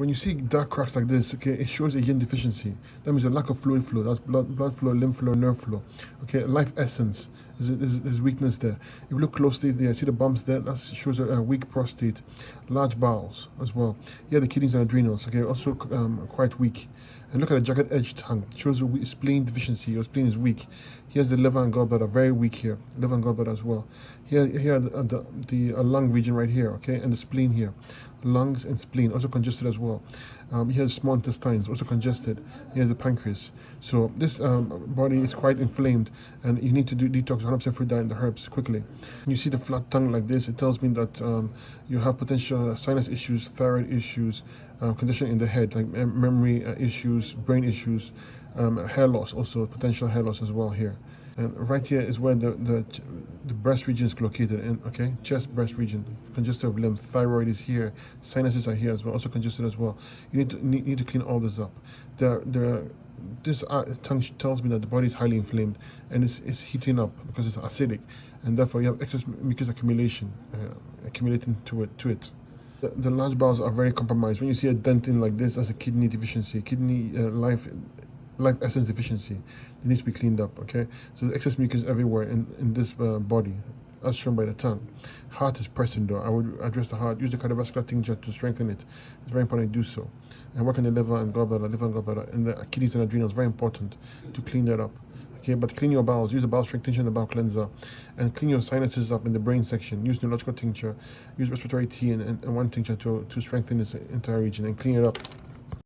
When you see dark cracks like this, okay, it shows a yin deficiency. That means a lack of fluid flow. That's blood flow, lymph flow, nerve flow. Okay, life essence. There's weakness there. If you look closely there, see the bumps there, that shows a weak prostate, large bowels as well. Here the kidneys and adrenals, okay, also quite weak. And look at the jagged edge tongue, shows a spleen deficiency. Your spleen is weak. Here's the liver and gallbladder, very weak here. Liver and gallbladder as well. Here the lung region right here, okay, and the spleen here. Lungs and spleen also congested as well. Here's small intestines also congested. Here's the pancreas. So this body is quite inflamed, and you need to do detox 100% fruit diet and the herbs quickly. When you see the flat tongue like this, it tells me that you have potential sinus issues, thyroid issues, condition in the head like memory issues, brain issues, hair loss, also potential hair loss as well here. And right here is where the breast region is located in, okay? Chest, breast region, congested of lymph, thyroid is here, sinuses are here as well, also congested as well. You need to clean all this up. This tongue tells me that the body is highly inflamed and it's heating up because it's acidic, and therefore you have excess mucus accumulating to it. The large bowels are very compromised. When you see a dentin like this, that's a kidney deficiency, kidney life essence deficiency. It needs to be cleaned up, okay? So there's excess mucus everywhere in this body, as shown by the tongue. Heart is present though. I would address the heart. Use the cardiovascular tincture to strengthen it. It's very important to do so. And work on the liver and gallbladder, and the kidneys and adrenals. Very important to clean that up. Okay, but clean your bowels. Use the bowel strength tincture and the bowel cleanser, and clean your sinuses up in the brain section. Use neurological tincture. Use respiratory tea and one tincture to strengthen this entire region and clean it up.